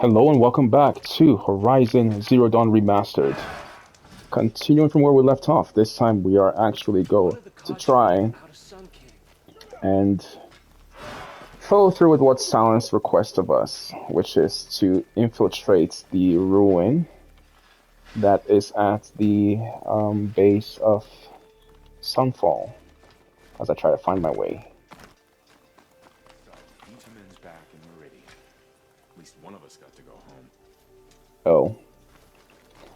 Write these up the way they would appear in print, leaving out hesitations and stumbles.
Hello and welcome back to Horizon Zero Dawn Remastered. Continuing from where we left off, this time we are actually going to try and follow through with what Silence requests of us, which is to infiltrate the ruin that is at the base of Sunfall as I try to find my way. Eaterman's back and we're ready. At least one of us got to go home. Oh.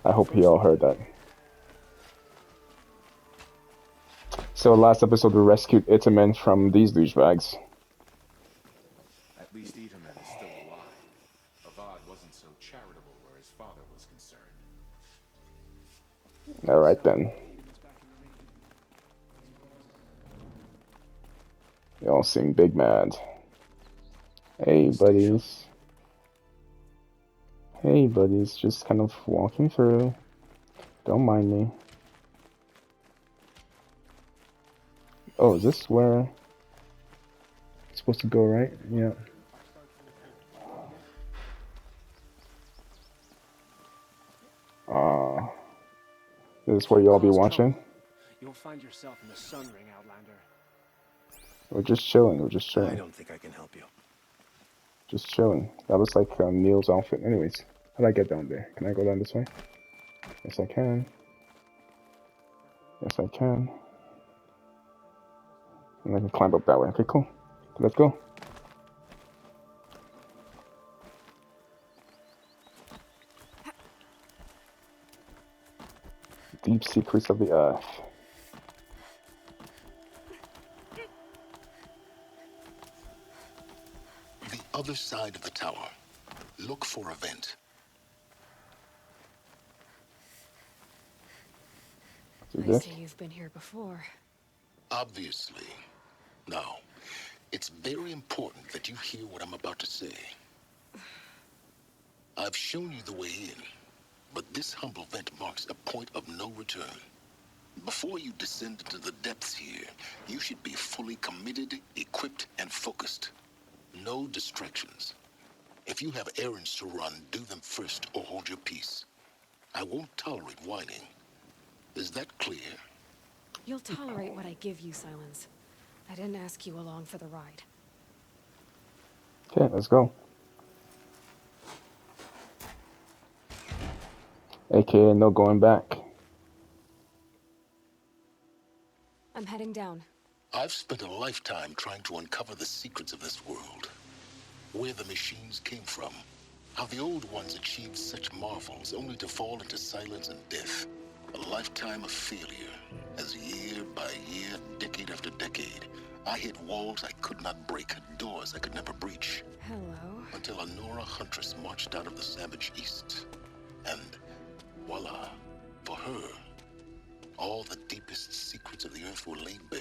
I hope you all heard that. So last episode we rescued Itamen from these douchebags. At least Eaterman is still alive. Avad wasn't so charitable where his father was concerned. Alright then. Y'all seem big mad. Hey buddies. Hey buddies, just kind of walking through. Don't mind me. Oh, is this where it's supposed to go, right? Yeah. This is where y'all be watching? You'll find yourself in the Sun Ring, Outlander. We're just chilling, we're just chilling. I don't think I can help you. Just chilling. That looks like Neil's outfit. Anyways, how do I get down there? Can I go down this way? Yes, I can. Yes, I can. And I can climb up that way. Okay, cool. Let's go. Deep secrets of the earth. The other side of the tower. Look for a vent. I see you've been here before. Obviously. Now, it's very important that you hear what I'm about to say. I've shown you the way in, but this humble vent marks a point of no return. Before you descend into the depths here, you should be fully committed, equipped, and focused. No distractions. If you have errands to run, do them first or hold your peace. I won't tolerate whining. Is that clear? You'll tolerate what I give you, Silence. I didn't ask you along for the ride. Okay, let's go. AKA no going back. I'm heading down. I've spent a lifetime trying to uncover the secrets of this world. Where the machines came from. How the old ones achieved such marvels only to fall into silence and death. A lifetime of failure. As year by year, decade after decade, I hit walls I could not break, doors I could never breach. Hello. Until a Nora huntress marched out of the savage east. And voila, for her, all the deepest secrets of the earth were laid bare.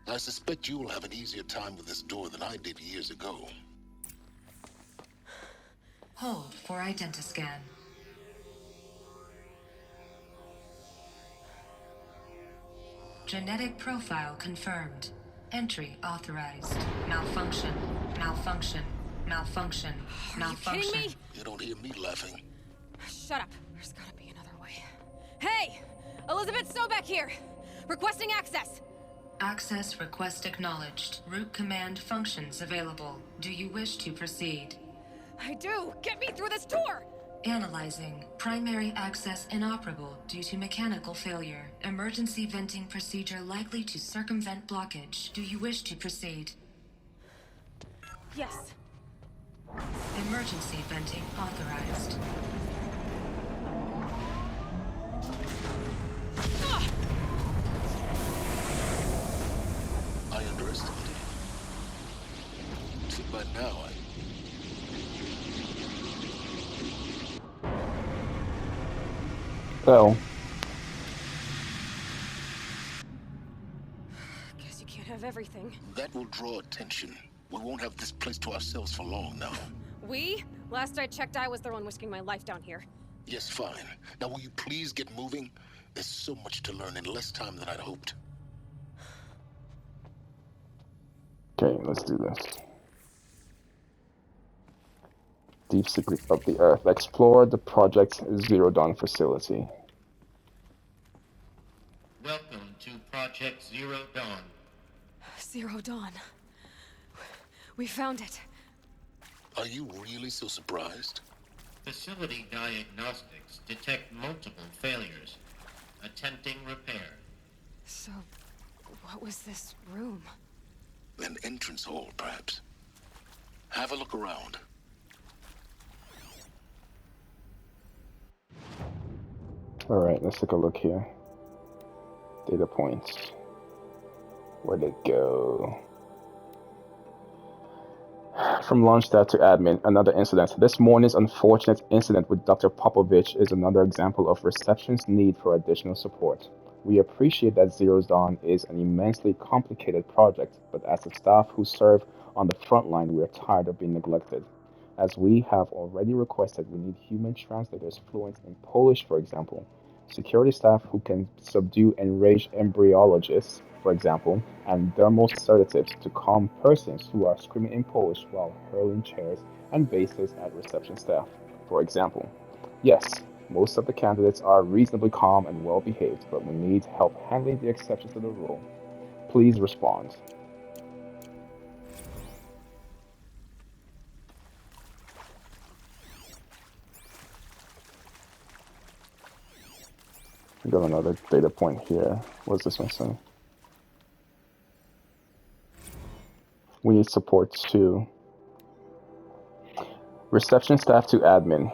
I suspect you will have an easier time with this door than I did years ago. Hold for identiscan. Genetic profile confirmed. Entry authorized. Malfunction. Malfunction. Malfunction. Malfunction. Are you kidding me? You don't hear me laughing. Shut up. There's gotta be another way. Hey! Elizabeth Sobeck here! Requesting access! Access request acknowledged. Root command functions available. Do you wish to proceed? I do! Get me through this door! Analyzing. Primary access inoperable due to mechanical failure. Emergency venting procedure likely to circumvent blockage. Do you wish to proceed? Yes. Emergency venting authorized. I underestimated you. See, by now, Oh. Guess you can't have everything. that will draw attention. We won't have this place to ourselves for long now. We? Last I checked, I was the one risking my life down here. Yes, fine. Now will you please get moving? There's so much to learn in less time than I'd hoped. Okay, let's do this. Deep secret of the Earth. Explore the Project Zero Dawn facility. Welcome to Project Zero Dawn. Zero Dawn. We found it. Are you really so surprised? Facility diagnostics detect multiple failures. Attempting repair. So, what was this room? An entrance hall, perhaps. Have a look around. Alright, let's take a look here. Data points. Where'd it go? From launch staff to admin, another incident. This morning's unfortunate incident with Dr. Popovich is another example of reception's need for additional support. We appreciate that Zero Dawn is an immensely complicated project, but as the staff who serve on the front line, we are tired of being neglected. As we have already requested, we need human translators fluent in Polish, for example. Security staff who can subdue enraged embryologists, for example, and thermal sedatives to calm persons who are screaming in Polish while hurling chairs and bases at reception staff, for example. Yes, most of the candidates are reasonably calm and well behaved, but we need help handling the exceptions to the rule. Please respond. I got another data point here. What's this one saying? We need support too. Reception staff to admin.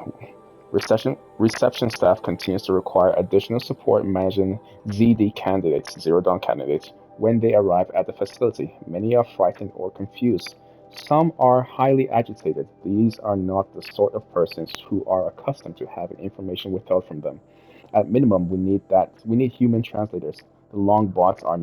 Reception staff continues to require additional support managing ZD candidates, Zero Dawn candidates, when they arrive at the facility. Many are frightened or confused. Some are highly agitated. These are not the sort of persons who are accustomed to having information withheld from them. At minimum, we need human translators. The long bots are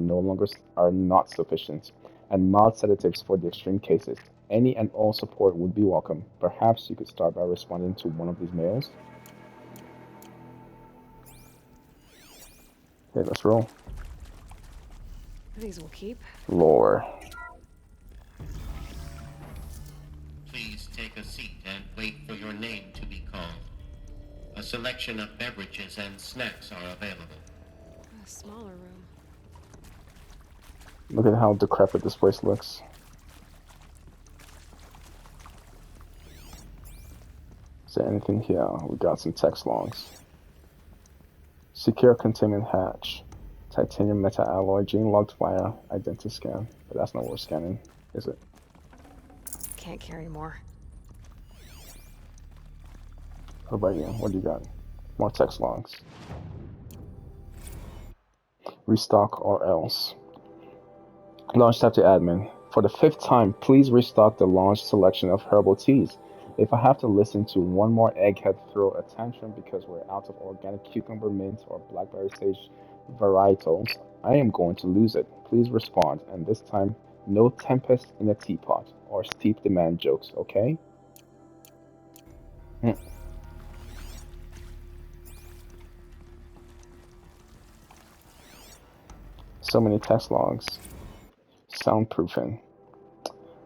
not sufficient, and mild sedatives for the extreme cases. Any and all support would be welcome. Perhaps you could start by responding to one of these mails. Okay, let's roll. These will keep. Lore. Please take a seat and wait for your name to be called. A selection of beverages and snacks are available. A smaller room. Look at how decrepit this place looks. Is there anything here? We got some text logs. Secure containment hatch. Titanium meta alloy. Gene logged via identiscan. But that's not what we're scanning, is it? Can't carry more. What about you? What do you got? More text logs. Restock or else. Launch tab to admin. For the 5th time, please restock the launch selection of herbal teas. If I have to listen to one more egghead throw a tantrum because we're out of organic cucumber mint or blackberry sage varietals, I am going to lose it. Please respond, and this time, no tempest in a teapot or steep demand jokes, okay? So many test logs. Soundproofing.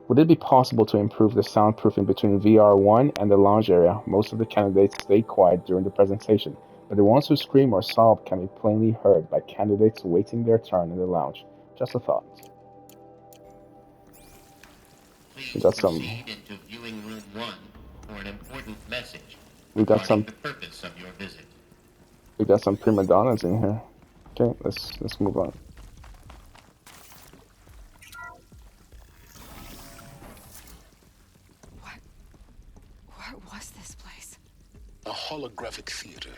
Would it be possible to improve the soundproofing between VR1 and the lounge area? Most of the candidates stay quiet during the presentation, but the ones who scream or sob can be plainly heard by candidates waiting their turn in the lounge. Just a thought. Please We got some. proceed into viewing room 1 for an important message. We got some. The purpose of your visit. We got some prima donnas in here. Okay, let's move on. What was this place? A holographic theater.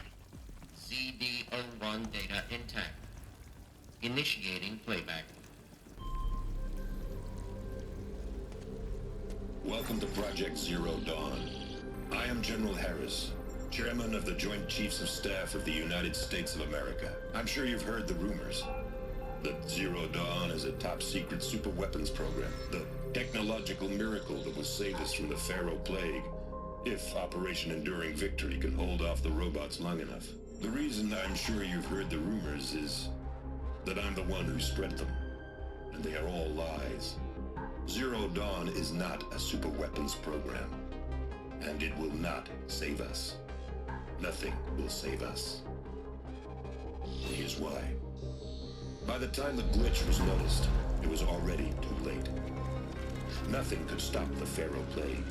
ZD-01 data intact. Initiating playback. Welcome to Project Zero Dawn. I am General Harris, Chairman of the Joint Chiefs of Staff of the United States of America. I'm sure you've heard the rumors that Zero Dawn is a top-secret super-weapons program, the technological miracle that will save us from the Pharaoh Plague, if Operation Enduring Victory can hold off the robots long enough. The reason I'm sure you've heard the rumors is that I'm the one who spread them, and they are all lies. Zero Dawn is not a super weapons program, and it will not save us. Nothing will save us. Here's why. By the time the glitch was noticed, it was already too late. Nothing could stop the Pharaoh plague.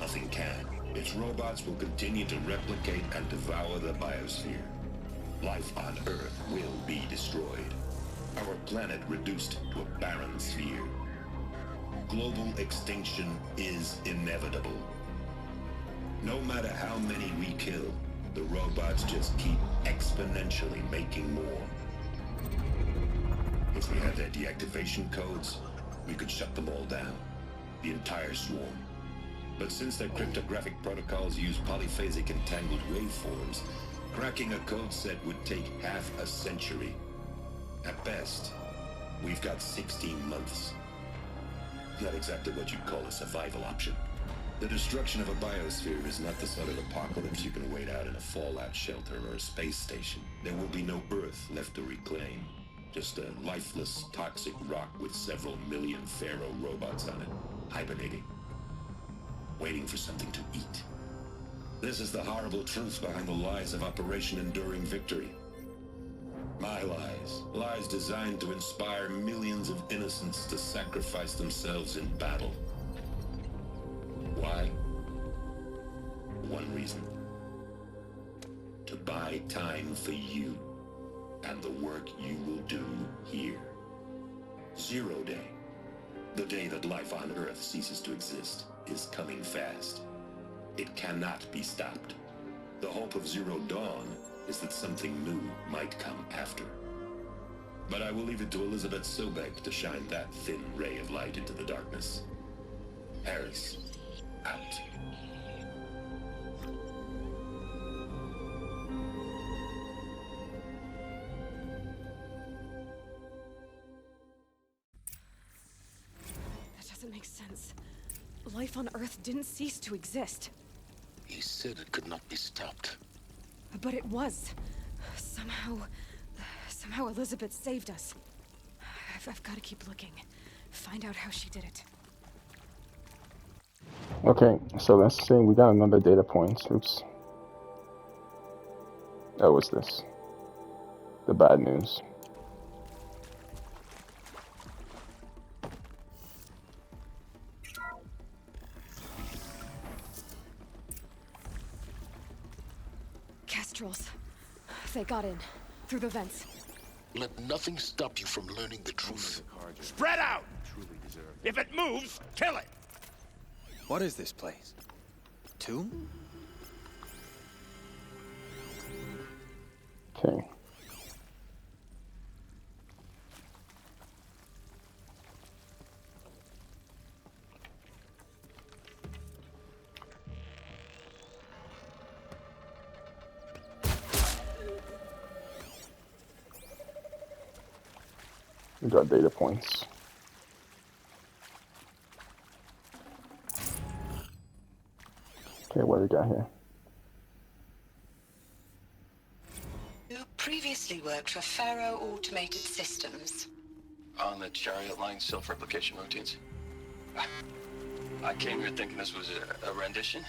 Nothing can. Its robots will continue to replicate and devour the biosphere. Life on Earth will be destroyed. Our planet reduced to a barren sphere. Global extinction is inevitable. No matter how many we kill, the robots just keep exponentially making more. If we had their deactivation codes, we could shut them all down. The entire swarm. But since their cryptographic protocols use polyphasic entangled waveforms, cracking a code set would take half a century. At best, we've got 16 months. Not exactly what you'd call a survival option. The destruction of a biosphere is not the sort of apocalypse you can wait out in a fallout shelter or a space station. There will be no Earth left to reclaim. Just a lifeless, toxic rock with several million Pharaoh robots on it, hibernating. Waiting for something to eat. This is the horrible truth behind the lies of Operation Enduring Victory. My lies. Lies designed to inspire millions of innocents to sacrifice themselves in battle. Why? One reason. To buy time for you and the work you will do here. 0 Day. The day that life on Earth ceases to exist is coming fast. It cannot be stopped. The hope of Zero Dawn is that something new might come after. But I will leave it to Elizabeth Sobek to shine that thin ray of light into the darkness. Harris, out. That doesn't make sense. Life on Earth didn't cease to exist. He said it could not be stopped. But it was. Somehow Elizabeth saved us. I've got to keep looking. Find out how she did it. Okay, so let's say we got another data point. Oops. Oh, what's this? The bad news. Kestrels. They got in. Through the vents. Let nothing stop you from learning the truth. Spread out! If it moves, kill it! What is this place? Tomb? Okay. We got data points. Okay, what do we got here? You previously worked for Pharaoh Automated Systems. On the chariot line self-replication routines. I came here thinking this was a rendition.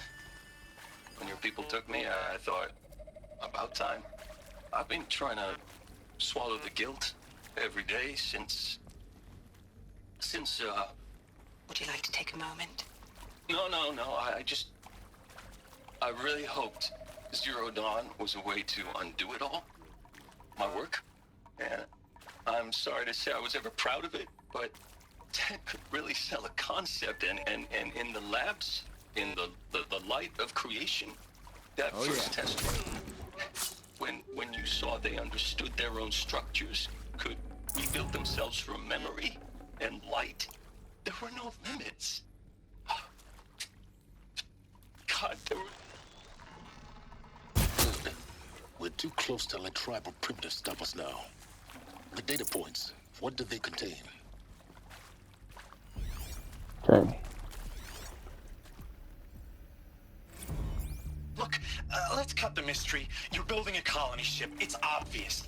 When your people took me, I thought, about time. I've been trying to swallow the guilt every day since... Would you like to take a moment? No, I really hoped Zero Dawn was a way to undo it all. My work. And I'm sorry to say I was ever proud of it, but Ted could really sell a concept, and in the labs, in the light of creation, that first test run, when you saw they understood their own structures, could rebuild themselves from memory and light, there were no limits. God, there were... We're too close to let tribal primitives stop us now. The data points, what do they contain? Okay. Look, let's cut the mystery. You're building a colony ship. It's obvious.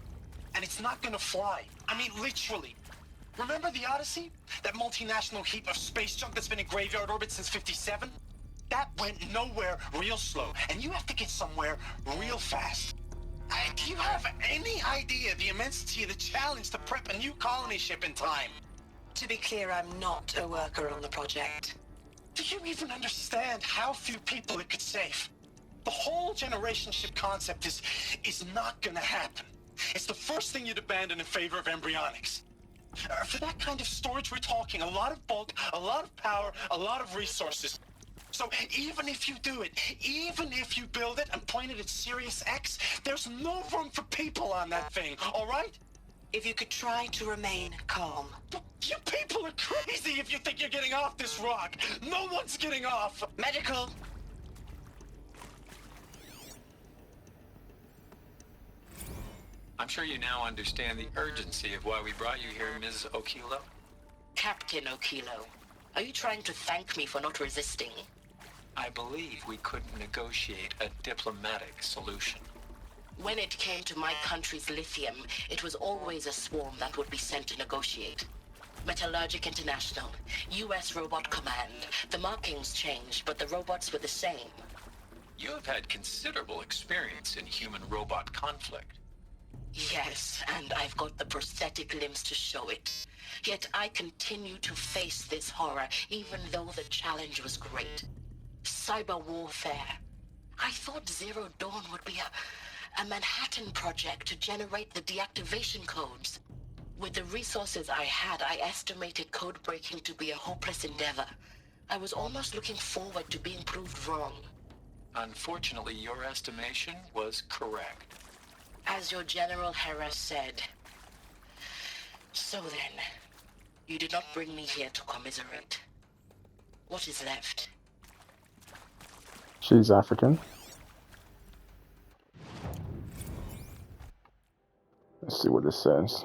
And it's not gonna fly. I mean, literally. Remember the Odyssey? That multinational heap of space junk that's been in graveyard orbit since '57? That went nowhere real slow, and you have to get somewhere real fast. Do you have any idea the immensity of the challenge to prep a new colony ship in time? To be clear, I'm not a worker on the project. Do you even understand how few people it could save? The whole generation ship concept is not gonna happen. It's the first thing you'd abandon in favor of embryonics. For that kind of storage, we're talking a lot of bulk, a lot of power, a lot of resources. So even if you do it, even if you build it and point it at Sirius X, there's no room for people on that thing, all right? If you could try to remain calm. You people are crazy if you think you're getting off this rock. No one's getting off. Medical. I'm sure you now understand the urgency of why we brought you here, Ms. Okilo. Captain Okilo, are you trying to thank me for not resisting? I believe we couldn't negotiate a diplomatic solution. When it came to my country's lithium, it was always a swarm that would be sent to negotiate. Metallurgic International, U.S. Robot Command. The markings changed, but the robots were the same. You have had considerable experience in human-robot conflict. Yes, and I've got the prosthetic limbs to show it. Yet I continue to face this horror, even though the challenge was great. Cyber warfare. I thought Zero Dawn would be a Manhattan project to generate the deactivation codes. With the resources I had, I estimated code breaking to be a hopeless endeavor. I was almost looking forward to being proved wrong. Unfortunately, your estimation was correct. As your General Hera said. So then, you did not bring me here to commiserate. What is left? She's African. Let's see what this says.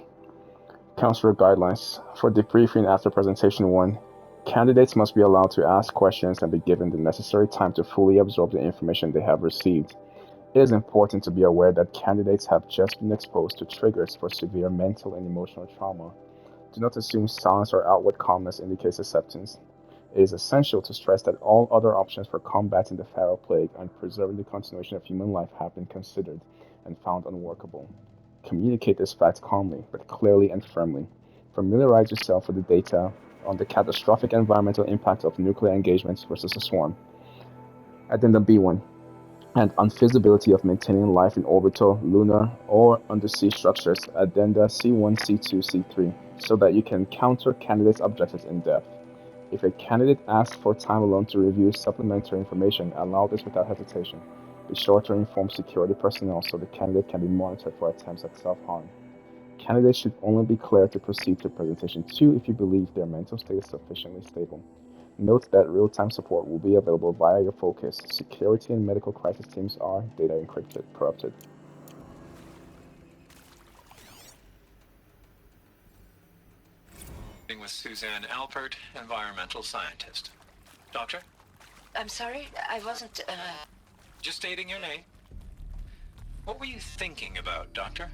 Counselor guidelines. For debriefing after presentation 1, candidates must be allowed to ask questions and be given the necessary time to fully absorb the information they have received. It is important to be aware that candidates have just been exposed to triggers for severe mental and emotional trauma. Do not assume silence or outward calmness indicates acceptance. It is essential to stress that all other options for combating the Pharaoh Plague and preserving the continuation of human life have been considered and found unworkable. Communicate this fact calmly, but clearly and firmly. Familiarize yourself with the data on the catastrophic environmental impact of nuclear engagements versus a swarm. Addendum B1. And unfeasibility of maintaining life in orbital, lunar, or undersea structures, addenda C1, C2, C3, so that you can counter candidates' objectives in depth. If a candidate asks for time alone to review supplementary information, allow this without hesitation. Be sure to inform security personnel so the candidate can be monitored for attempts at self-harm. Candidates should only be cleared to proceed to presentation 2 if you believe their mental state is sufficiently stable. Note that real-time support will be available via your focus. Security and medical crisis teams are data encrypted, corrupted. With Suzanne Alpert, environmental scientist. Doctor? I'm sorry, I wasn't, Just stating your name. What were you thinking about, Doctor?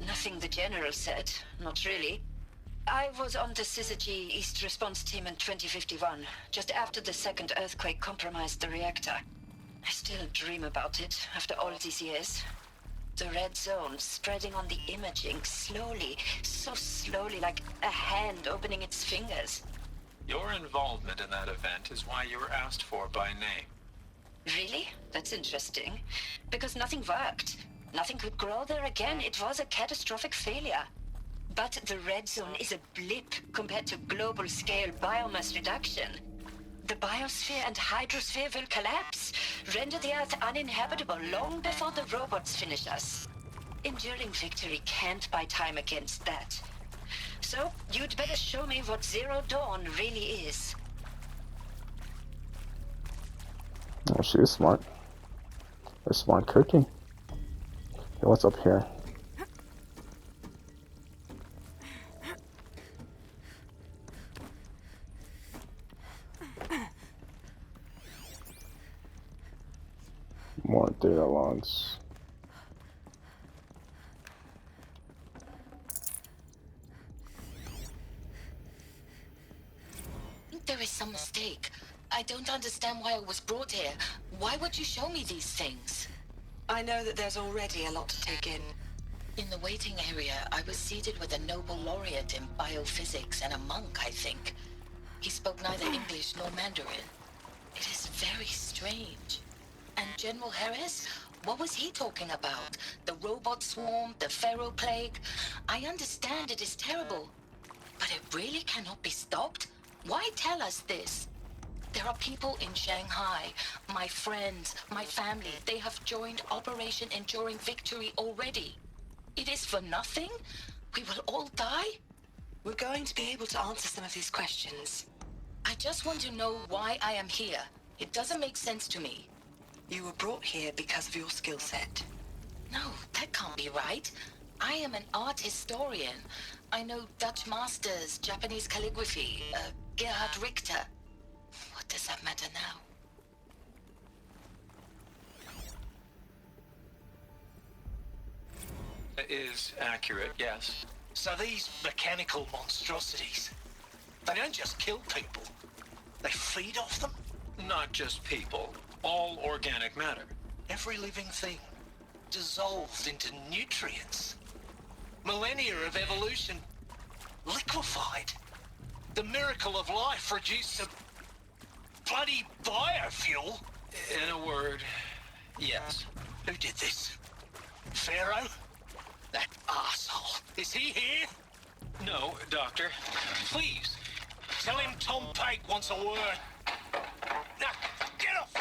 Nothing the General said, not really. I was on the Syzygy East Response Team in 2051, just after the second earthquake compromised the reactor. I still dream about it, after all these years. The red zone spreading on the imaging, slowly, so slowly, like a hand opening its fingers. Your involvement in that event is why you were asked for by name. Really? That's interesting. Because nothing worked. Nothing could grow there again. It was a catastrophic failure. But the red zone is a blip compared to global-scale biomass reduction. The biosphere and hydrosphere will collapse, render the Earth uninhabitable long before the robots finish us. Enduring victory can't buy time against that. So, you'd better show me what Zero Dawn really is. Oh, she is smart. A smart cookie. Okay, what's up here? More data logs. There is some mistake. I don't understand why a was brought here, why would you show me these things? I know that there's already a lot to take in. In the waiting area, I was seated with a Nobel laureate in biophysics and a monk, I think. He spoke neither English nor Mandarin. It is very strange. And General Harris? What was he talking about? The robot swarm, the Pharaoh plague? I understand it is terrible. But it really cannot be stopped? Why tell us this? There are people in Shanghai, my friends, my family. They have joined Operation Enduring Victory already. It is for nothing? We will all die? We're going to be able to answer some of these questions. I just want to know why I am here. It doesn't make sense to me. You were brought here because of your skill set. No, that can't be right. I am an art historian. I know Dutch masters, Japanese calligraphy, Gerhard Richter. What does that matter now? That is accurate, yes. So these mechanical monstrosities, they don't just kill people. They feed off them. Not just people. All organic matter. Every living thing dissolved into nutrients. Millennia of evolution liquefied. The miracle of life reduced to bloody biofuel. In a word, yes. Who did this? Pharaoh? That arsehole. Is he here? No, Doctor. Please, tell him Tom Pate wants a word. Now, get off!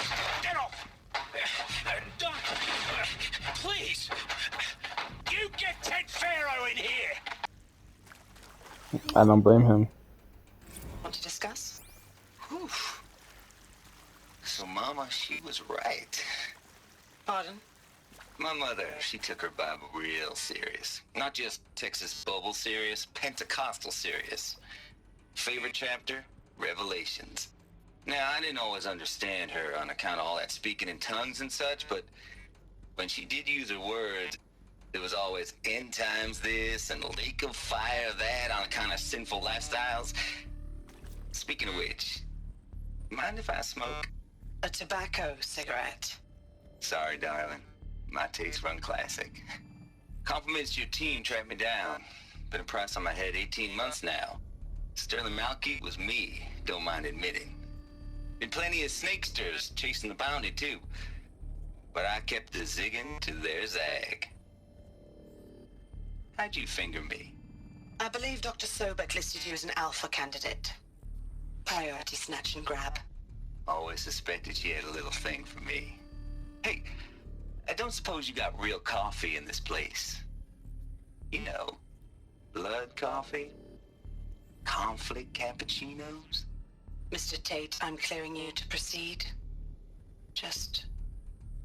Get off! Doctor, Please! You get Ted Pharaoh in here! I don't blame him. Want to discuss? Whew. So Mama, she was right. Pardon? My mother, she took her Bible real serious. Not just Texas Bible serious, Pentecostal serious. Favorite chapter? Revelations. Now, I didn't always understand her on account of all that speaking in tongues and such, but when she did use her words, it was always end times this and lake of fire that on account of sinful lifestyles. Speaking of which, mind if I smoke? A tobacco cigarette. Sorry, darling. My taste run classic. Compliments to your team tracked me down. Been a price on my head 18 months now. Sterling Malky was me, don't mind admitting. Been plenty of snakesters chasing the bounty too. But I kept the zigging to their zag. How'd you finger me? I believe Dr. Sobek listed you as an alpha candidate. Priority snatch and grab. Always suspected she had a little thing for me. Hey, I don't suppose you got real coffee in this place. You know, blood coffee? Conflict cappuccinos? Mr. Tate, I'm clearing you to proceed. Just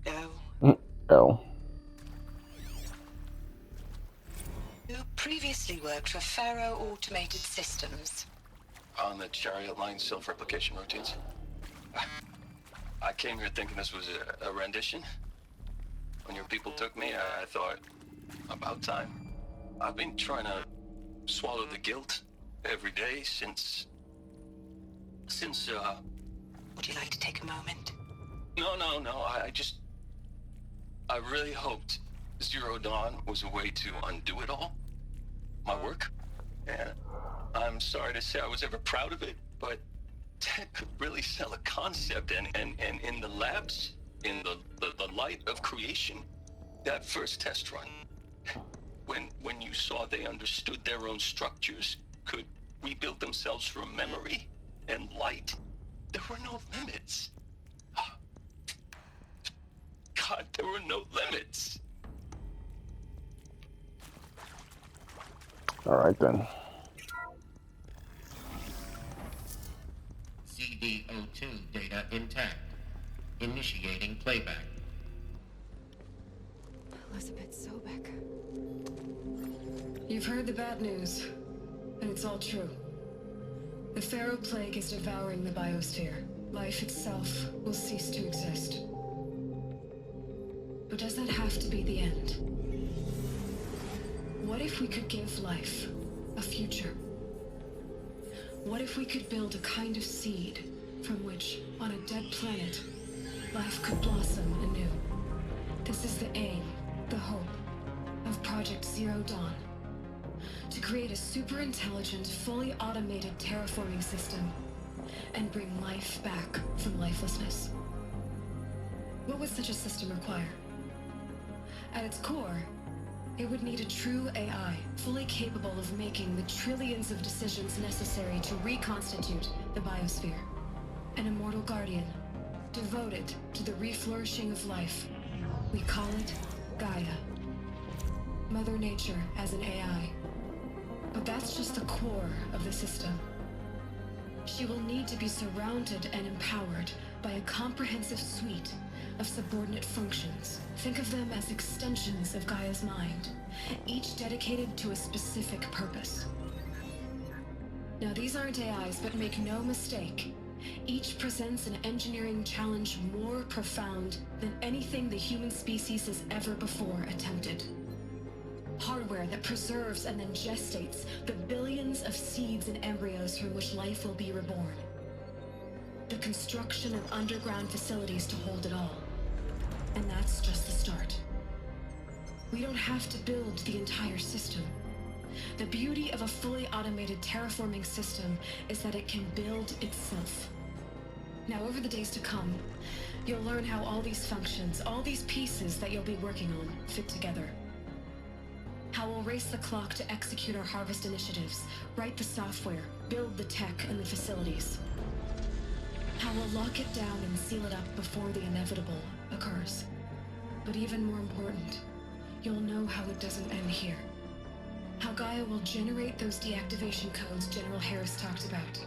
go. Oh. You previously worked for Pharaoh Automated Systems. On the Chariot Line self-replication routines? I came here thinking this was a rendition. When your people took me, I thought, about time. I've been trying to swallow the guilt every day since... Would you like to take a moment? No, I really hoped Zero Dawn was a way to undo it all. My work. And I'm sorry to say I was ever proud of it, but Ted could really sell a concept, and in the labs, in the light of creation, that first test run, when you saw they understood their own structures, could rebuild themselves from memory and light, there were no limits. God, there were no limits. All right then. CD02 data intact. Initiating playback. Elizabeth Sobek. You've heard the bad news, and it's all true. The Pharaoh plague is devouring the biosphere. Life itself will cease to exist. But does that have to be the end? What if we could give life a future? What if we could build a kind of seed from which, on a dead planet, life could blossom anew. This is the aim, the hope, of Project Zero Dawn. To create a super-intelligent, fully automated terraforming system and bring life back from lifelessness. What would such a system require? At its core, it would need a true AI, fully capable of making the trillions of decisions necessary to reconstitute the biosphere. An immortal guardian, devoted to the reflourishing of life. We call it Gaia. Mother Nature as an AI. But that's just the core of the system. She will need to be surrounded and empowered by a comprehensive suite of subordinate functions. Think of them as extensions of Gaia's mind, each dedicated to a specific purpose. Now, these aren't AIs, but make no mistake, each presents an engineering challenge more profound than anything the human species has ever before attempted. Hardware that preserves and then gestates the billions of seeds and embryos from which life will be reborn. The construction of underground facilities to hold it all. And that's just the start. We don't have to build the entire system. The beauty of a fully automated terraforming system is that it can build itself. Now, over the days to come, you'll learn how all these functions, all these pieces that you'll be working on, fit together. How we'll race the clock to execute our harvest initiatives, write the software, build the tech and the facilities. How we'll lock it down and seal it up before the inevitable occurs. But even more important, you'll know how it doesn't end here. How Gaia will generate those deactivation codes General Harris talked about,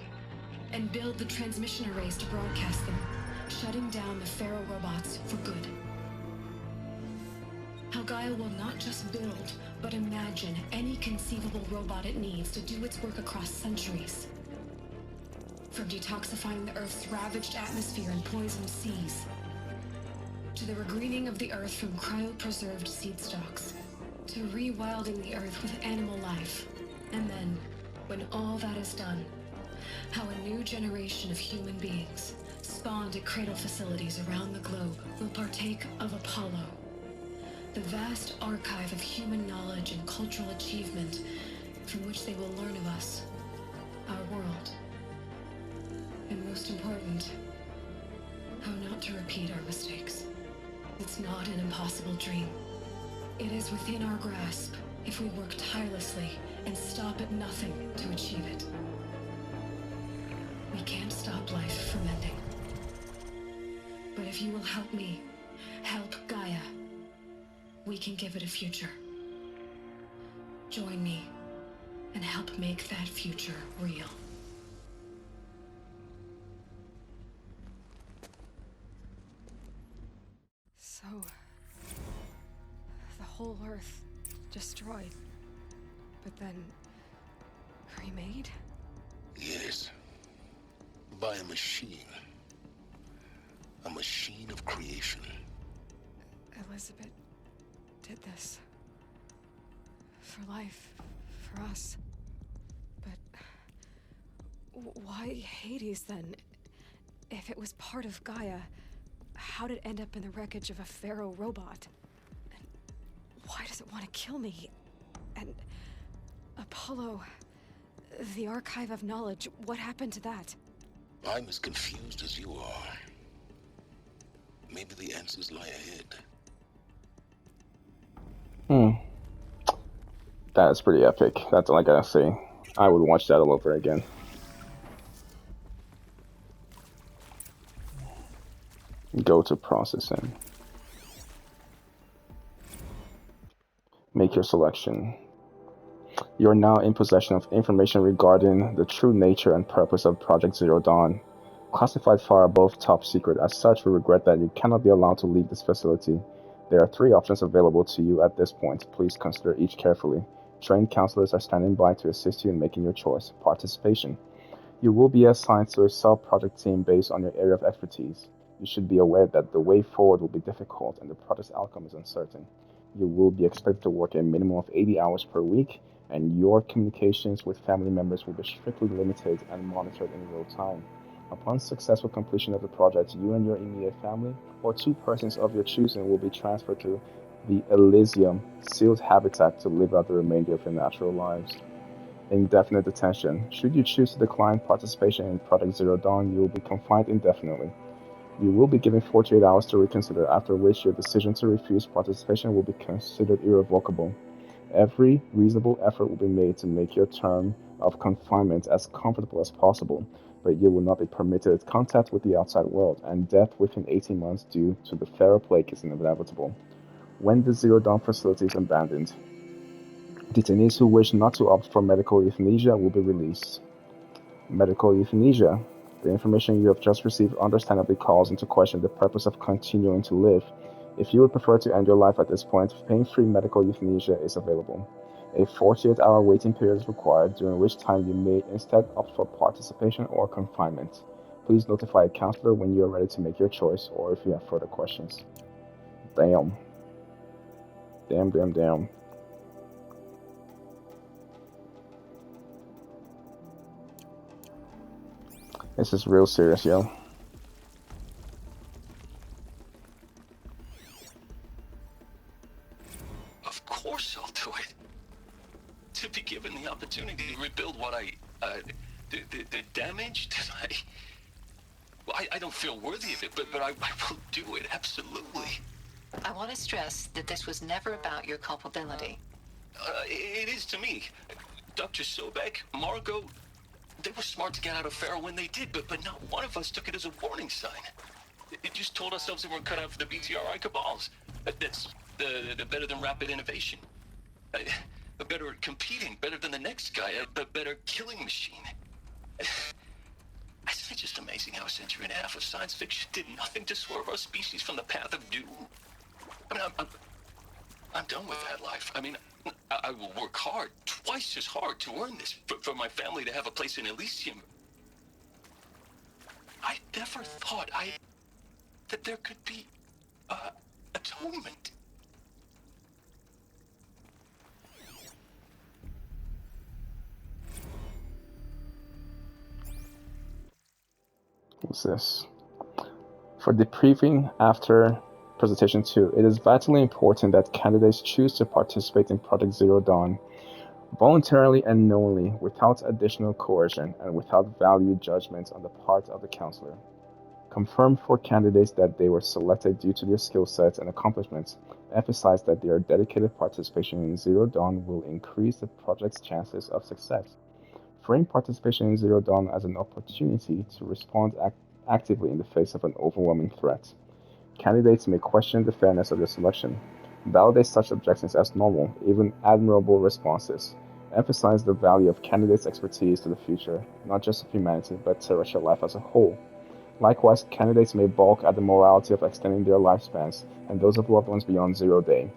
and build the transmission arrays to broadcast them, shutting down the Pharaoh robots for good. How Gaia will not just build, but imagine any conceivable robot it needs to do its work across centuries. From detoxifying the Earth's ravaged atmosphere and poisoned seas, to the regreening of the Earth from cryopreserved seed stalks, to rewilding the Earth with animal life. And then, when all that is done, how a new generation of human beings, spawned at cradle facilities around the globe, will partake of Apollo, the vast archive of human knowledge and cultural achievement from which they will learn of us, our world. And most important, how not to repeat our mistakes. It's not an impossible dream. It is within our grasp if we work tirelessly and stop at nothing to achieve it. We can't stop life from ending. But if you will help me, help Gaia, we can give it a future. Join me and help make that future real. So, the whole Earth destroyed, but then remade? Yes. By a machine. A machine of creation. Elizabeth did this. For life, for us. But why Hades then? If it was part of Gaia, how did it end up in the wreckage of a Pharaoh robot? And why does it want to kill me? And Apollo, the archive of knowledge, what happened to that? I'm as confused as you are. Maybe the answers lie ahead. That's pretty epic. That's all I gotta say. I would watch that all over again. Go to processing. Make your selection. You are now in possession of information regarding the true nature and purpose of Project Zero Dawn. Classified far above top secret, as such we regret that you cannot be allowed to leave this facility. There are 3 options available to you at this point. Please consider each carefully. Trained counselors are standing by to assist you in making your choice. Participation. You will be assigned to a sub-project team based on your area of expertise. You should be aware that the way forward will be difficult and the project's outcome is uncertain. You will be expected to work a minimum of 80 hours per week, and your communications with family members will be strictly limited and monitored in real time. Upon successful completion of the project, you and your immediate family, or 2 persons of your choosing, will be transferred to the Elysium sealed habitat to live out the remainder of your natural lives. Indefinite detention. Should you choose to decline participation in Project Zero Dawn, you will be confined indefinitely. You will be given 48 hours to reconsider, after which your decision to refuse participation will be considered irrevocable. Every reasonable effort will be made to make your term of confinement as comfortable as possible, but you will not be permitted contact with the outside world, and death within 18 months due to the feral plague is inevitable. When the Zero Dawn facility is abandoned, detainees who wish not to opt for medical euthanasia will be released. Medical euthanasia. The information you have just received understandably calls into question the purpose of continuing to live. If you would prefer to end your life at this point, pain-free medical euthanasia is available. A 48-hour waiting period is required, during which time you may instead opt for participation or confinement. Please notify a counselor when you are ready to make your choice, or if you have further questions. Damn. Damn. This is real serious, yo. Of course I'll do it. To be given the opportunity to rebuild what the damage that I don't feel worthy of it, but I will do it, absolutely. I want to stress that this was never about your culpability. It is to me. Dr. Sobek, Margot, they were smart to get out of Pharaoh when they did, but not one of us took it as a warning sign. It just told ourselves that we're cut out for the BTRI cabals. That's the better than rapid innovation. Better at competing, better than the next guy, a better killing machine. It's just amazing how a century and a half of science fiction did nothing to swerve our species from the path of doom. I mean, I'm done with that life. I mean, I will work hard, twice as hard, to earn this, for my family to have a place in Elysium. I never thought that there could be atonement. What's this? For debriefing after Presentation 2, it is vitally important that candidates choose to participate in Project Zero Dawn voluntarily and knowingly, without additional coercion and without valued judgments on the part of the counselor. Confirm for candidates that they were selected due to their skill sets and accomplishments. Emphasize that their dedicated participation in Zero Dawn will increase the project's chances of success. Frame participation in Zero Dawn as an opportunity to respond actively in the face of an overwhelming threat. Candidates may question the fairness of their selection. Validate such objections as normal, even admirable responses. Emphasize the value of candidates' expertise to the future, not just of humanity, but terrestrial life as a whole. Likewise, candidates may balk at the morality of extending their lifespans and those of loved ones beyond 0 day.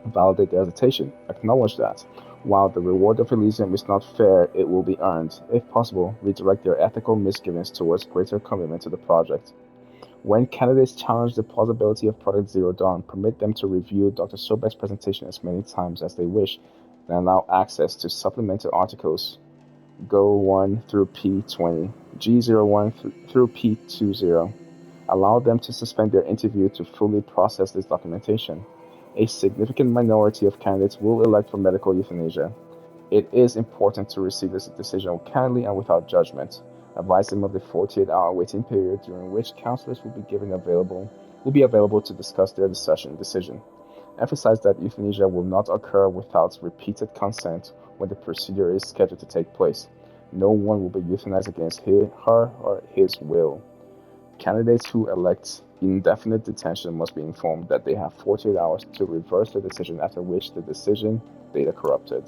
Validate their hesitation. Acknowledge that, while the reward of Elysium is not fair, it will be earned. If possible, redirect their ethical misgivings towards greater commitment to the project. When candidates challenge the plausibility of Project Zero Dawn, permit them to review Dr. Sobek's presentation as many times as they wish, and allow access to supplemental articles Go1 through P20, G01 through P20. Allow them to suspend their interview to fully process this documentation. A significant minority of candidates will elect for medical euthanasia. It is important to receive this decision kindly and without judgment. Advise them of the 48-hour waiting period during which counselors will be available to discuss their decision. Emphasize that euthanasia will not occur without repeated consent when the procedure is scheduled to take place. No one will be euthanized against her or his will. Candidates who elect indefinite detention must be informed that they have 48 hours to reverse their decision, after which the decision data corrupted.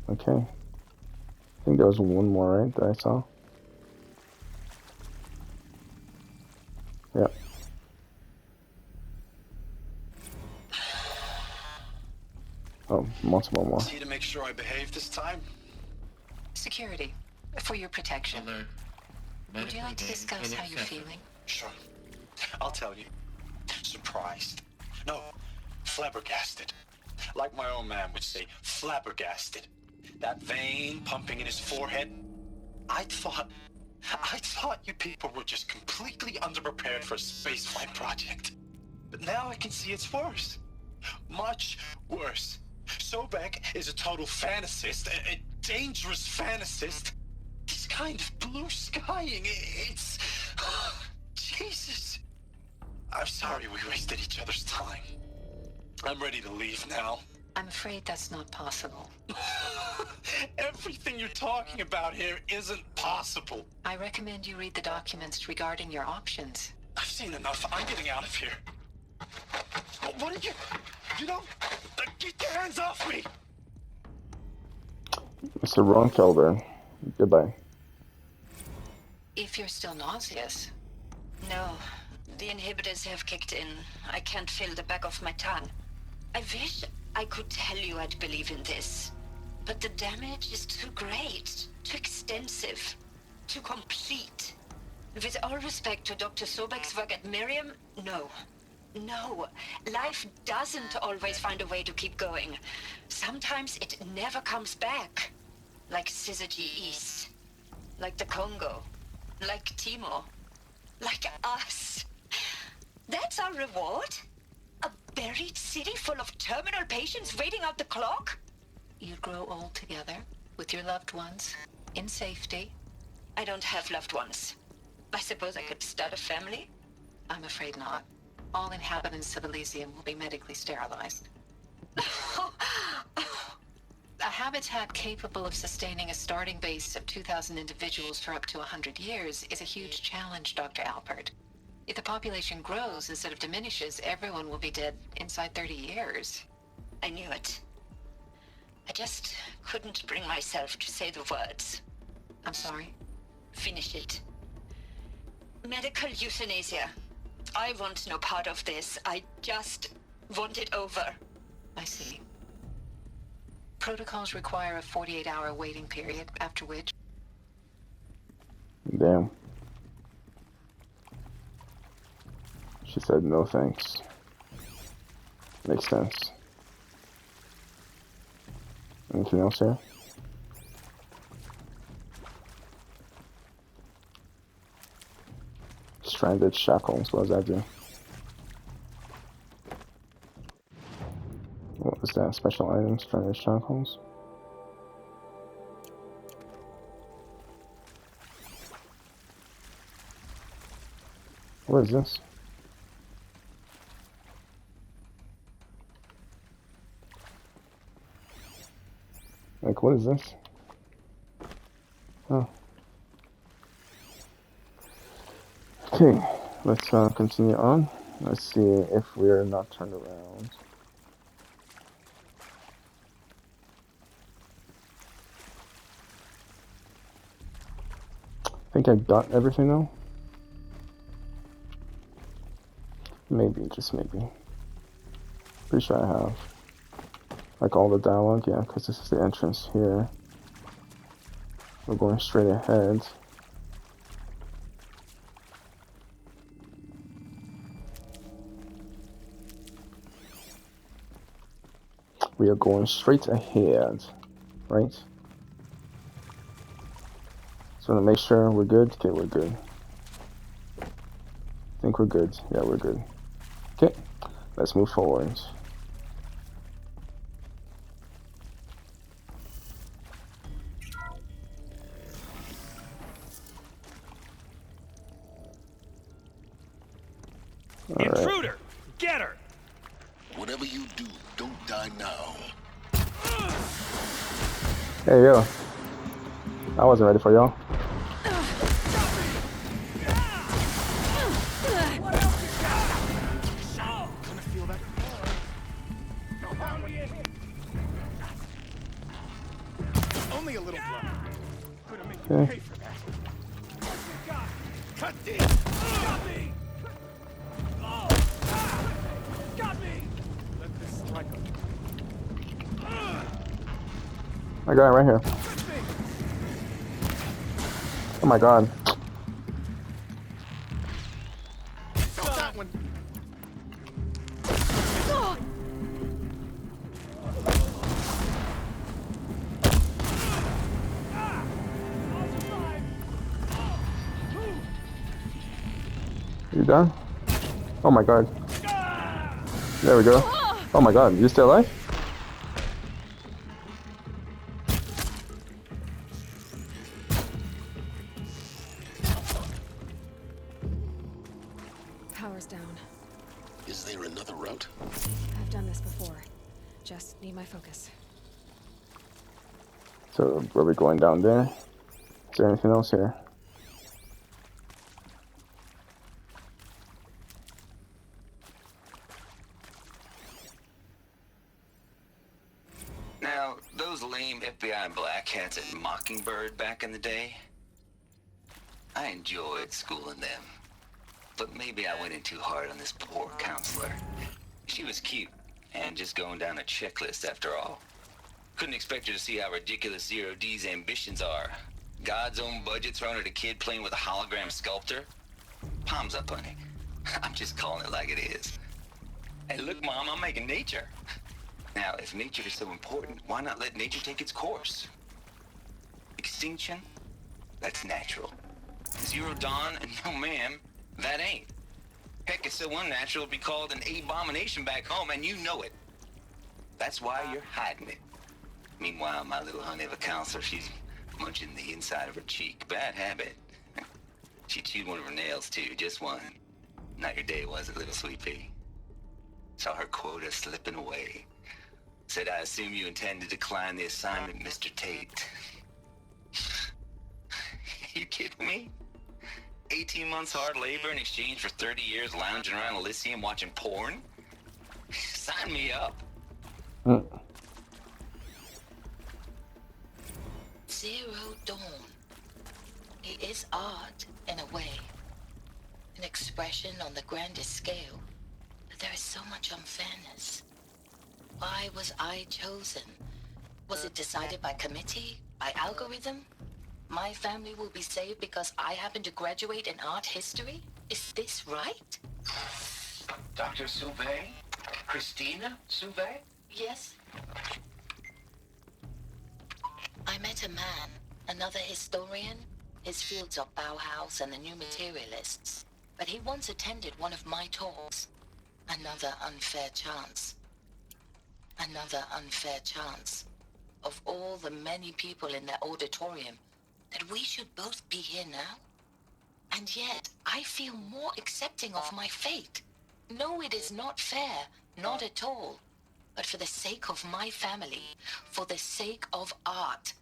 Okay. I think there was one more, right, that I saw? Yep. Oh, multiple more. Need to make sure I behave this time? Security, for your protection. Would you like to discuss how you're feeling? Sure. I'll tell you. Surprised. No, flabbergasted. Like my own man would say, flabbergasted. That vein pumping in his forehead. I thought you people were just completely underprepared for a spaceflight project. But now I can see it's worse. Much worse. Sobek is a total fantasist, a dangerous fantasist. This kind of blue skying, it's... Jesus. I'm sorry we wasted each other's time. I'm ready to leave now. I'm afraid that's not possible. Everything you're talking about here isn't possible. I recommend you read the documents regarding your options. I've seen enough. I'm getting out of here. What did you... You don't... Get your hands off me! Mr. Ronfelder, goodbye. If you're still nauseous. No, the inhibitors have kicked in. I can't feel the back of my tongue. I wish I could tell you I'd believe in this. But the damage is too great, too extensive, too complete. With all respect to Dr. Sobek's work at Miriam, no. No, life doesn't always find a way to keep going. Sometimes it never comes back. Like Syzygy East. Like the Congo. Like Timor. Like us. That's our reward? A buried city full of terminal patients waiting out the clock? You'd grow old together, with your loved ones, in safety. I don't have loved ones. I suppose I could start a family? I'm afraid not. All inhabitants of Elysium will be medically sterilized. A habitat capable of sustaining a starting base of 2,000 individuals for up to 100 years is a huge challenge, Dr. Alpert. If the population grows instead of diminishes, everyone will be dead inside 30 years. I knew it. I just couldn't bring myself to say the words. I'm sorry? Finish it. Medical euthanasia. I want no part of this. I just want it over. I see. Protocols require a 48-hour waiting period, after which... Damn. She said no thanks. Makes sense. Anything else here? Stranded shackles, what does that do? What was that? Special items, stranded shackles? What is this? Like, what is this? Oh. Okay, let's continue on. Let's see if we're not turned around. I think I got everything though. Maybe, just maybe. Pretty sure I have. Like all the dialogue, yeah, because this is the entrance here. We're going straight ahead. We are going straight ahead, right? Just want to make sure we're good. Okay, we're good. I think we're good. Yeah, we're good. Okay, let's move forward. Intruder! Get her! Whatever you do, don't die now. Hey, yo. I wasn't ready for y'all. Only a little blood. Could have made you Okay. pay for that. Cut deep! Got me! Oh! Ah! Got me! Let this strike him. I got it right here. Oh my god. Got that one. You done? Oh my god. There we go. Oh my god, you still alive? Power's down. Is there another route? I've done this before. Just need my focus. So, were we going down there? Is there anything else here? Now, those lame FBI black hats at Mockingbird back in the day, I enjoyed schooling them. But maybe I went in too hard on this poor counselor. She was cute, and just going down a checklist after all. Couldn't expect her to see how ridiculous Zero D's ambitions are. God's own budget thrown at a kid playing with a hologram sculptor? Palms up, honey. I'm just calling it like it is. Hey, look, Mom, I'm making nature. Now, if nature is so important, why not let nature take its course? Extinction? That's natural. Zero Dawn? No, ma'am, that ain't. Heck, it's so unnatural it'd be called an abomination back home, and you know it. That's why you're hiding it. Meanwhile, my little honey of a counselor, she's munching the inside of her cheek. Bad habit. She chewed one of her nails, too, just one. Not your day, was it, little sweet pea? Saw her quota slipping away. Said, I assume you intend to decline the assignment, Mr. Tate. You kidding me? 18 months hard labor in exchange for 30 years lounging around Elysium watching porn? Sign me up. Zero Dawn. It is art, in a way. An expression on the grandest scale. But there is so much unfairness. Why was I chosen? Was it decided by committee? By algorithm? My family will be saved because I happen to graduate in art history? Is this right? Dr. Sauvé? Christina Sauvé? Yes. I met a man, another historian. His fields are Bauhaus and the New Materialists. But he once attended one of my talks. Another unfair chance. Another unfair chance. Of all the many people in that auditorium, that we should both be here now? And yet, I feel more accepting of my fate. No, it is not fair. Not at all. But for the sake of my family, for the sake of art.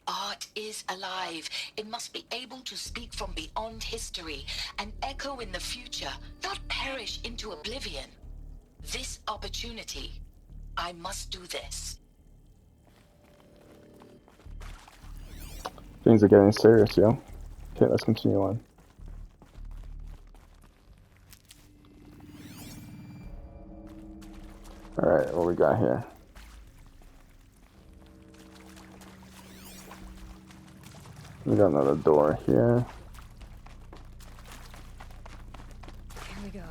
Art is alive. It must be able to speak from beyond history and echo in the future, not perish into oblivion. This opportunity, I must do this. Things are getting serious, yo. Okay, let's continue on. Alright, what we got here? We got another door here. Here we go.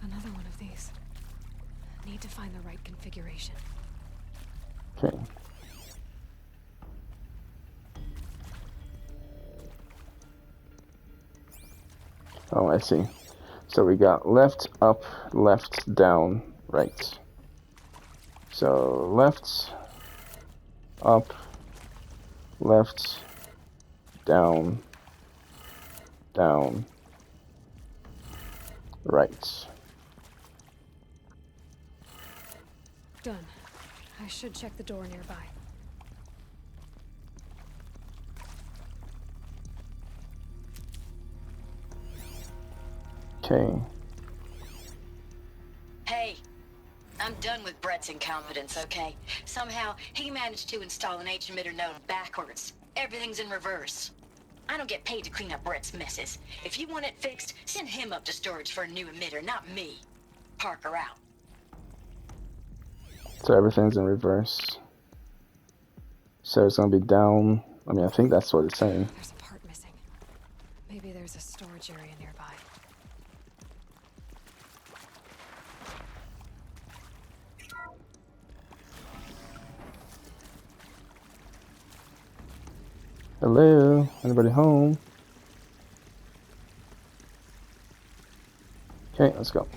Another one of these. Need to find the right configuration. Okay. Oh, I see. So we got left, up, left, down, right. So left, up, left, down, down, right. Done. I should check the door nearby. Okay. Hey, I'm done with Brett's incompetence, okay? Somehow, he managed to install an H-emitter node backwards. Everything's in reverse. I don't get paid to clean up Brett's messes. If you want it fixed, send him up to storage for a new emitter, not me. Parker out. So everything's in reverse. So it's gonna be down. I mean, I think that's what it's saying. There's a part missing. Maybe there's a storage area nearby. Hello? Anybody home? Okay, let's go.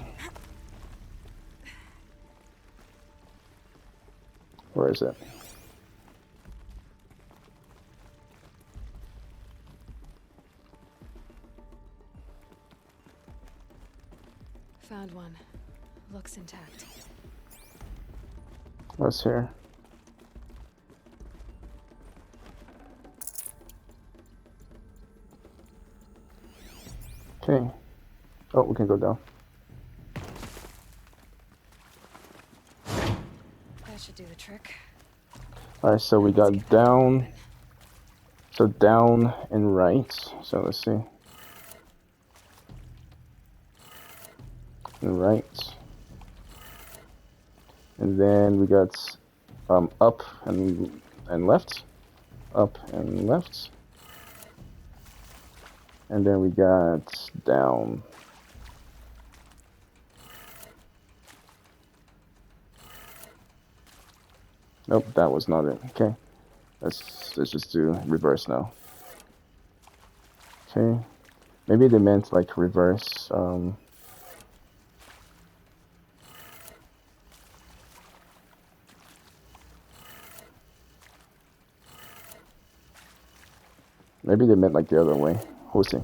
Where is it? Found one. Looks intact. What's here? Okay. Oh, we can go down. That should do the trick. Alright, so we got down. So down and right. So let's see. And right. And then we got up and left. Up and left. And then we got down. Nope, that was not it. Okay. Let's just do reverse now. Okay. Maybe they meant like reverse maybe they meant like the other way. We'll see.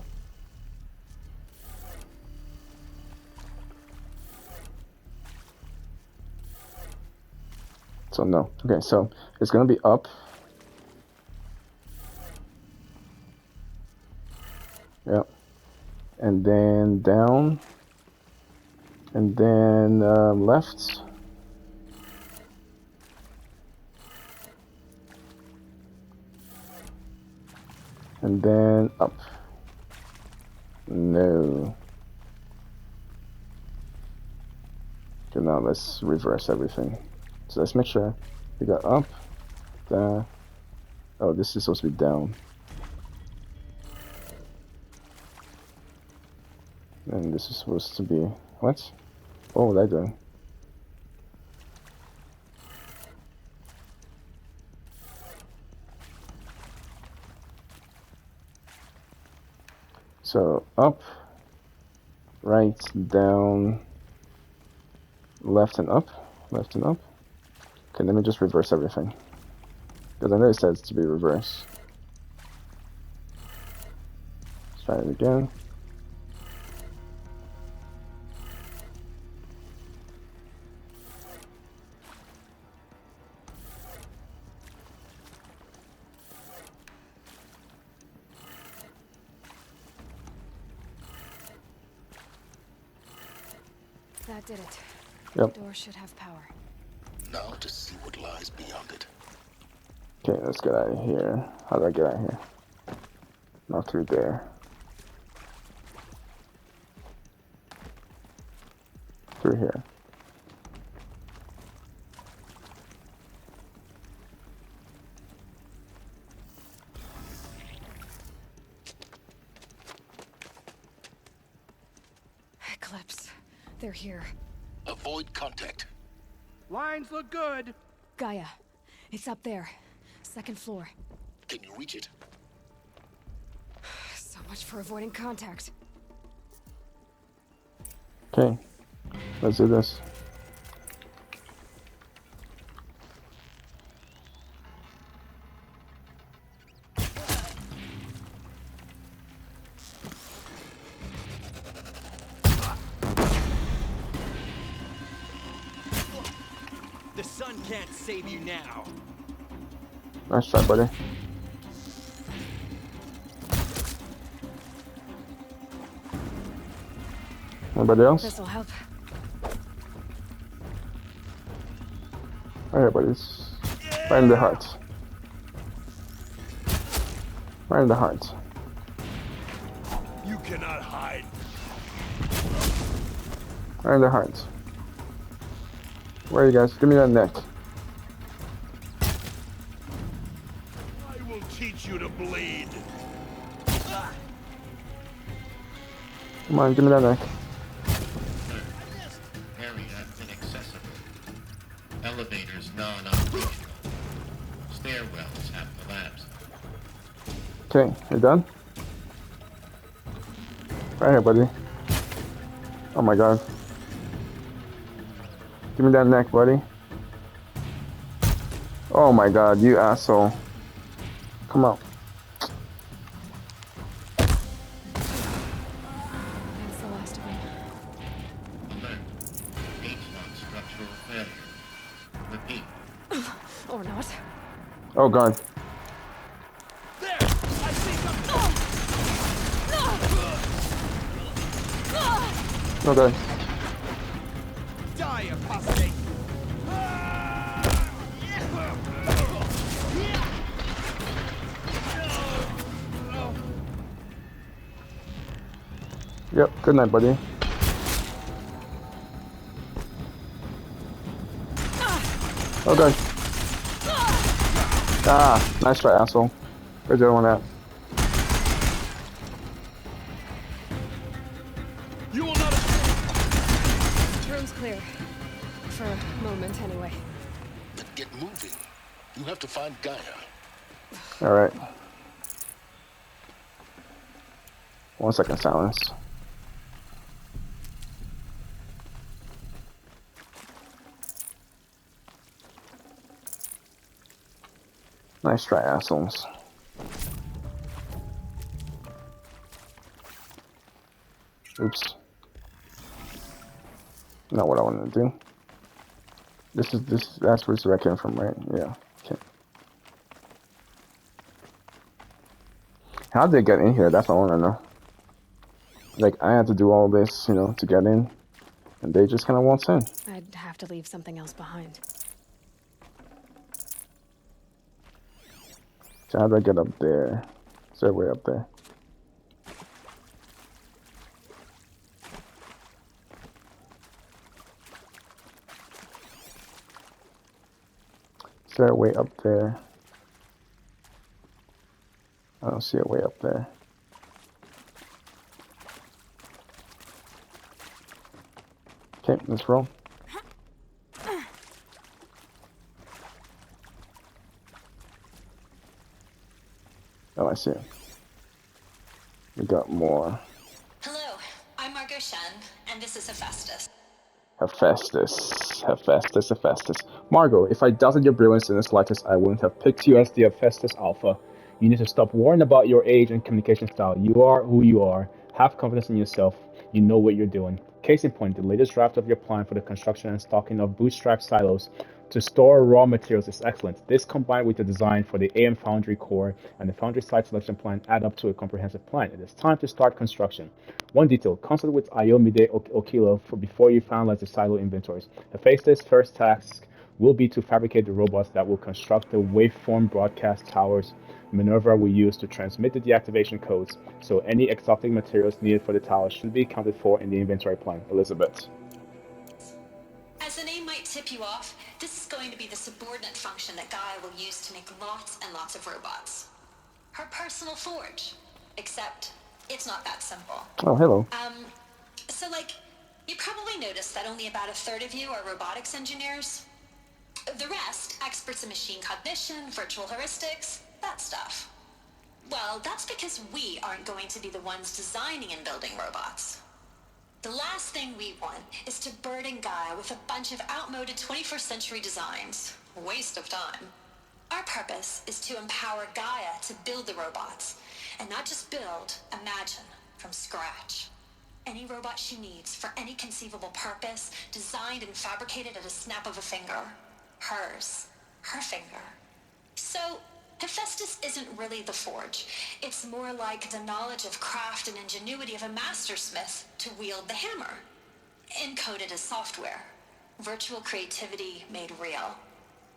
So no. Okay, so it's gonna be up. Yep. And then down. And then left. And then up. No. Okay, now let's reverse everything. So let's make sure we got up, down. Oh, this is supposed to be down. And this is supposed to be what? What was I doing? So up, right, down, left and up, left and up. Okay, let me just reverse everything. Because I know it says to be reverse. Let's try it again. That did it. Yep. The door should have power. Now to see what lies beyond it. Okay, let's get out of here. How do I get out of here? Not through there. Through here. Eclipse. They're here. Avoid contact. Lines look good. Gaia. It's up there. Second floor. Can you reach it? So much for avoiding contact. Okay, let's do this. The sun can't save you now. Nice try, buddy. Anybody else? This'll help. Alright, buddies. Right in the heart. Right in the heart. You cannot hide. Right in the heart. Where are you guys? Give me that neck. I will teach you to bleed. Come on, give me that neck. Area inaccessible. Elevators non-operational. Stairwells have collapsed. Okay, you done? Right here, buddy. Oh my god. Give me that neck, buddy. Oh my god, you asshole. Come on. That's the last of them. H1 structural failure. Repeat. Or not. Oh god. There! I see something! Okay. Die, apostate! Yep, good night, buddy. Oh god. Ah, nice try, asshole. Where's the other one at? You will not Room's clear. For a moment, anyway. Then get moving. You have to find Gaia. Alright. 1 second silence. Nice try, assholes. Oops. Not what I wanted to do. That's where I came from, right? Yeah. Okay. How did they get in here? That's all I want to know. Like, I had to do all this, you know, to get in. And they just kind of waltz in. I'd have to leave something else behind. So how do I get up there? Is there a way up there? Is there a way up there? I don't see a way up there. Okay, let's roll. Oh, I see it. We got more. Hello, I'm Margot Shen, and this is Hephaestus. Hephaestus. Margot, if I doubted your brilliance in the slightest, I wouldn't have picked you as the Hephaestus Alpha. You need to stop worrying about your age and communication style. You are who you are. Have confidence in yourself. You know what you're doing. Case in point, the latest draft of your plan for the construction and stocking of bootstrap silos to store raw materials is excellent. This, combined with the design for the AM Foundry core and the Foundry site selection plan, add up to a comprehensive plan. It is time to start construction. One detail, consult with Ayomide Okilo before you finalize the silo inventories. Hephaestus' first task will be to fabricate the robots that will construct the waveform broadcast towers Minerva will use to transmit the deactivation codes, so any exotic materials needed for the towers should be accounted for in the inventory plan. Elizabeth. As the name might tip you off, this is going to be the subordinate function that Gaia will use to make lots and lots of robots. Her personal forge. Except, it's not that simple. Oh, hello. So you probably noticed that only about a third of you are robotics engineers. The rest, experts in machine cognition, virtual heuristics, that stuff. Well, that's because we aren't going to be the ones designing and building robots. The last thing we want is to burden Gaia with a bunch of outmoded 21st century designs. Waste of time. Our purpose is to empower Gaia to build the robots, and not just build, imagine, from scratch. Any robot she needs for any conceivable purpose, designed and fabricated at a snap of a finger. Hers. Her finger. So, Hephaestus isn't really the forge. It's more like the knowledge of craft and ingenuity of a mastersmith to wield the hammer. Encoded as software. Virtual creativity made real.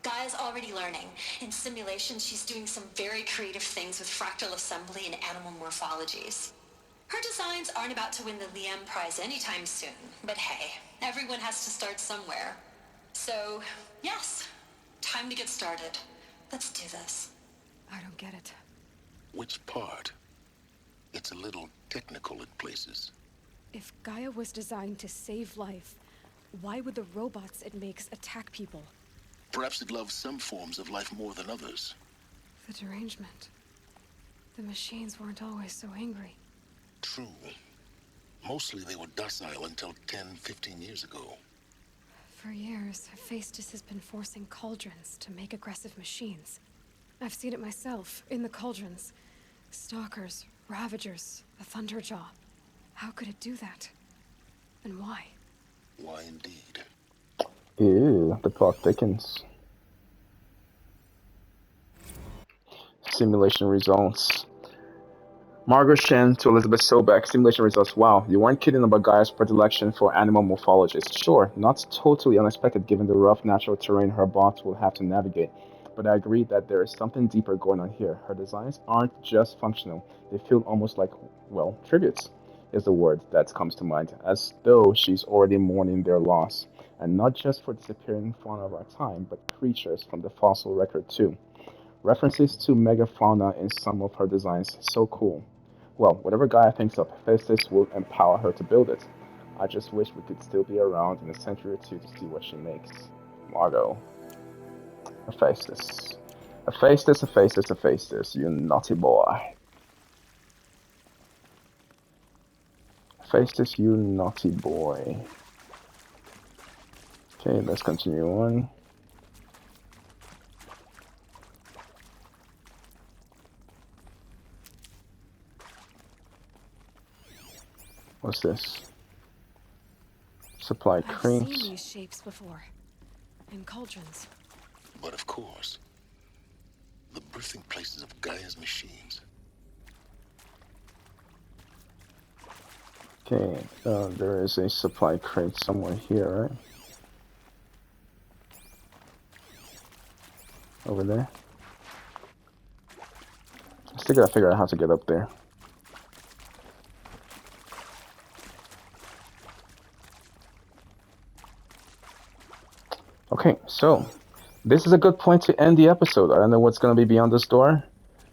Gaia's already learning. In simulations, she's doing some very creative things with fractal assembly and animal morphologies. Her designs aren't about to win the Liam Prize anytime soon, but hey, everyone has to start somewhere. So, yes, time to get started. Let's do this. I don't get it. Which part? It's a little technical in places. If Gaia was designed to save life, why would the robots it makes attack people? Perhaps it loves some forms of life more than others. The derangement. The machines weren't always so angry. True. Mostly they were docile until 10, 15 years ago. For years, Hephaestus has been forcing cauldrons to make aggressive machines. I've seen it myself, in the cauldrons. Stalkers, Ravagers, a Thunderjaw. How could it do that? And why? Why indeed? Ew, the plot thickens. Simulation results. Margaret Shen to Elizabeth Sobek. Simulation results. Wow, you weren't kidding about Gaia's predilection for animal morphologists. Sure, not totally unexpected given the rough natural terrain her bots will have to navigate. But I agree that there is something deeper going on here. Her designs aren't just functional. They feel almost like, well, tributes is the word that comes to mind. As though she's already mourning their loss. And not just for disappearing fauna of our time, but creatures from the fossil record too. References to megafauna in some of her designs. So cool. Well, whatever Gaia thinks of Hephaestus will empower her to build it. I just wish we could still be around in a century or two to see what she makes. Margot. Hephaestus. Hephaestus, Hephaestus, Hephaestus, you naughty boy. Hephaestus, you naughty boy. Okay, let's continue on. What's this? Supply I've crates. seen these shapes before. In cauldrons. But of course, the birthing places of Gaia's machines. Okay, there is a supply crate somewhere here, right? Over there. I still gotta figure out how to get up there. Okay, so this is a good point to end the episode. I don't know what's going to be beyond this door,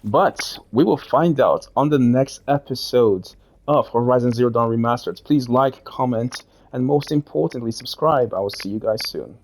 but we will find out on the next episode of Horizon Zero Dawn Remastered. Please like, comment, and most importantly, subscribe. I will see you guys soon.